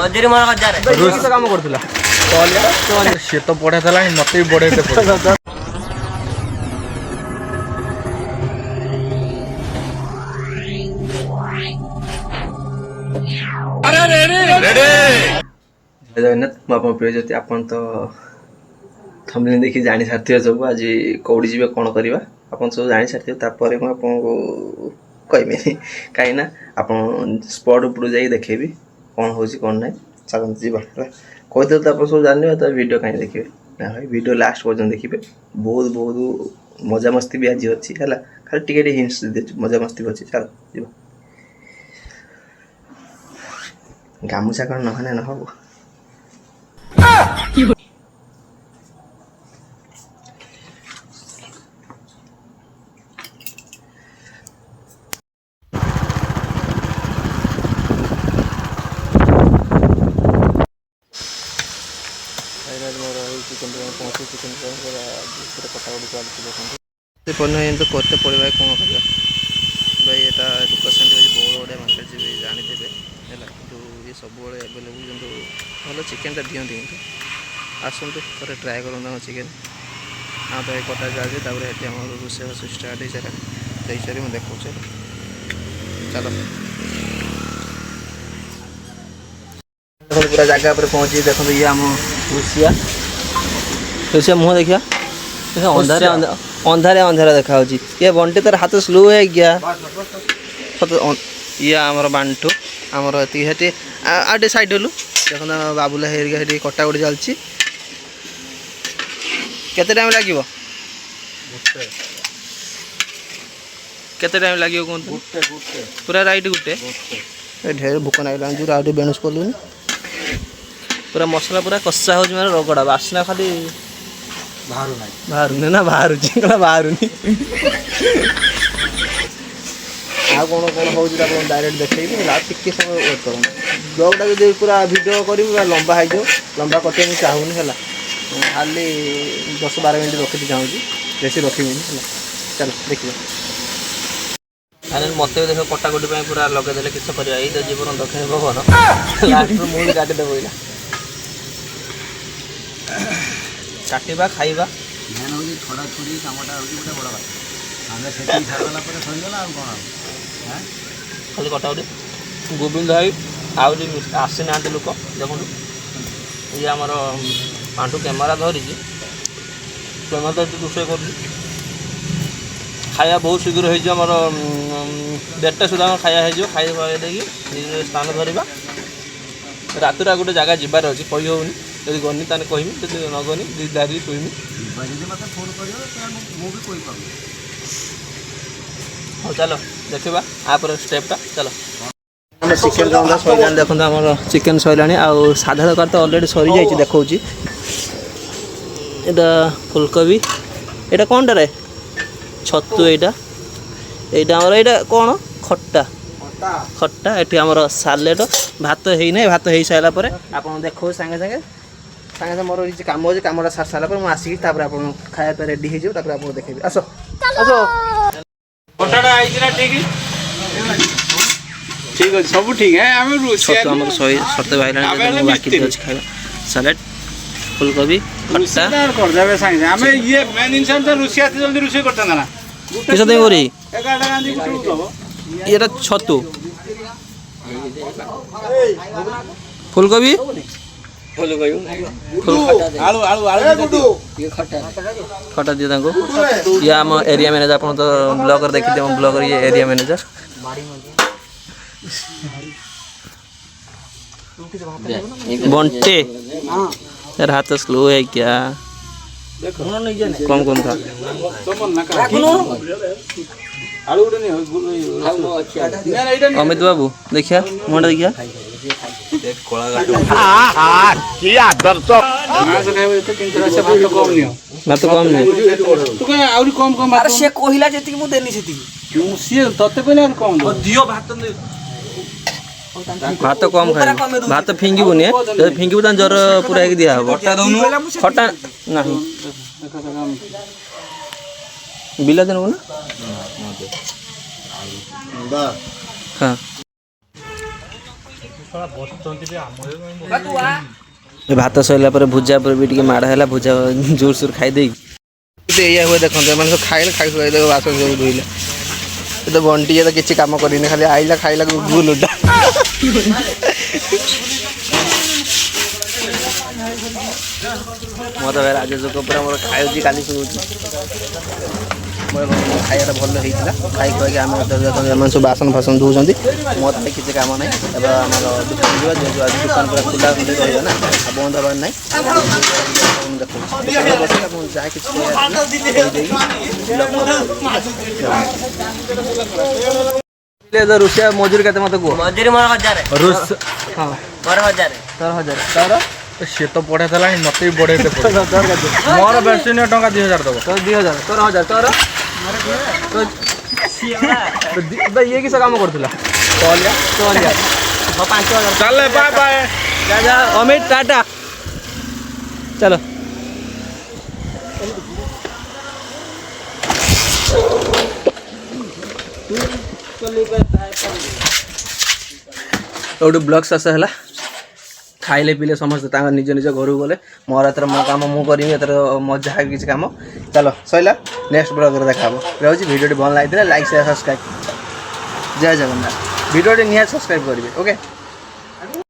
मजूरी मोर 1000 रोसी काम करथिला से तो पढ़े था मत भी बढ़े जगन्नाथ मु प्रिय ज्योति आपन तो थंबनेल देखि जानि साथी सब आज कौड़ी जीवे कौन करवा आपन सब जानि साथी तापर मु आपन को कहबे कहीं ना आपन स्पॉट ऊपर जाई देखेबी कौन होची कौन नहीं चलन जीवा कहते तो आप सब जान तो वीडियो कहीं देखिए ना भाई वीडियो लास्ट पर्यटन देखिए बहुत बहुत मजा मस्ती भी आज अच्छी है खाली टिके हिंट्स दे मजा मस्ती भी अच्छी चल जीवा गामुछा कौन नहने न हो तो करते पड़े भाई कौन कर भाई यहाँ लोकेशन बहुत बड़े मार्केट जी जानते है ये सब एवेलेबल जो भल चिकेनटा दिखती कि आसतु थे ट्राए कर चिकेन हाँ तो ये कटा जाए ये रोषेबास स्टार्ट हो सारा मुझे देखा चलो देखो पूरा जगह पर पहुँची देखो ये आम रुषिया रुषिया मुँह देखिया अंधारे अंधारे अंधारे देखा ये बंटी तार हाथ स्लो है गया ये आमर बांटू आमर ये आटे साइड हलु देख बाबुला हेरिका कटा गुड़ी चलती केते टाइम लगे केते टाइम लगे कहते पूरा राइट गुटे ढेर भूक लगे जो आउटे बेणुस कलुनि पूरा मसला पूरा कषा हो रगड़ा बास्ना खाली बाहर ना बाहर बाहर आ कौन कौन हो डायरेक्ट देखेबी टिके समय वेट कर ब्लॉगटा जो पूरा वीडियो करी लंबा हो लंबा कटे मुझे चाहूनी है खाली 10-12 मिनट रखी चाहूँगी बेसी रखी चलो देखिए मत भी देख कटाकटी पूरा लगेदे किस कर तो जीवन दक्षिण भवन लास्ट मुझे काटिदेव इला काटिबा खाइबा मेन हो छड़ा छुड़ी कामटा हो गोटे बड़ बात आमे सेठी छाड़ला पर सरीगला आ कोन हां खाली कटाउडी गोविंद भाई आउली आसी ना लोक देखो ये आमर पांठू कैमेरा धरी कैमेरा तो रोषे कर खाया बहुत शीघ्र होमर 1:30 सुधा खाया हो खाई देखिए स्थान धरवा रात गोटे जगह जबार अच्छी कही होनी जब गनी ताने कहमी जब न गनी दी दारी कहमी हाँ चलो देखा आप स्टेपटा चलो चिकेन रंधा सर देखो आम चिकेन सरला आ साधा तरकारी तो अलरेडी सरी जाइए देखा यहाँ फुलकोबी यहाँ कौन टे छतु यहाँ आमर कौन खट्टा खट्टा ये आमर सालेड भात है भात हो सारा आप देखो सागे सागे सागे सागे मोर कम हो कमटा सार सारा मुझे आसिक खाया रेडी हो आप देखेबी आस आस ठीक है सब ठीक है हम सत्य भाई बाकी खाଇବା सालाड फुलकोबी खट्टा कर देबे संगे हमें ये मेन इंसान तो रुसिया जल्दी रुसि करता ना किस दे गोरी 11टा गांधी कुछ दबो ये छतु फुलकोबी आलू आलू आलू खटा दिए ये आम एरिया मैनेजर आप तो ब्लॉगर देखिए ब्लॉगर ये एरिया मैनेजर बंटे यार हाथ स्लो है क्या कम कम था अमित बाबू देखिया मुंडा देखिया भात कम नहीं कम कम से कहला जति मु देनी सेति सी तते कहले कम दियो भात भात कम खाए भात फिंगबुनि जब फिंगबू तो जर पूरा दिया खटा नहीं बिला देनु ना हाँ भात सैला पर भुजा पर भी टिके माड़ है भुजा जोर सोर खाई दे या हुए देखते मैंने सब खाइले खाई खुआई देव बासन सब धोइले तो बंटी तो किसी काम करनी खाली आइला खाइला गुल उठा मत भाई राजेश पूरा मोर खाई काली शुरू खाଇବା ଭଲ ହେଇଥିଲା ଖାଇ ଖାଇକି ଆମେ ଏମାନେ ସବୁ ବାସନ ଫାସନ ଧୋଉଛନ୍ତି ମୋର ତ କିଛି କାମ ନାହିଁ ଏବେ ଆମର ଦୋକାନ ଯିବା ଯେହେତୁ ଆଜି ଦୋକାନ ପୁରା ଖୋଲା ଖୋଲି ରହିବ ନା ଆଉ ବନ୍ଦ ହେବାର ନାହିଁ ଦେଖନ୍ତୁ ଯାହା କିଛି ରୋଷେଇଆ ମଜୁରୀ କେତେ ମତେ କୁହ ମଜୁରୀ ମୋର 1000 ହଁ ମୋର 1000 ତୋର 1000 ତୋର ସେ ତ ବଢେଇ ଦେଲାଣି ମତେ ବି ବଢେଇ ଦେ ମୋର ବେଶୀ ନୁହେଁ ଟଙ୍କା 2000 ଦବ ତୋର 2000 ତୋର 1000 ତୋର ये किस काम करथिला चलिया चलिया 5000 चल बाय बाय जा जा अमित टाटा चलो तो ब्लॉग शेष है खाइले पीले समस्त निज निज घर गले मोर एथर मो काम मु करी एथर मजा है किसी काम चलो सैला नेक्स्ट ब्लॉग देखा रोज वीडियो भल लगी लाइक शेयर सब्सक्राइब जय जगन्नाथ वीडियो निहार सब्सक्राइब करेंगे ओके।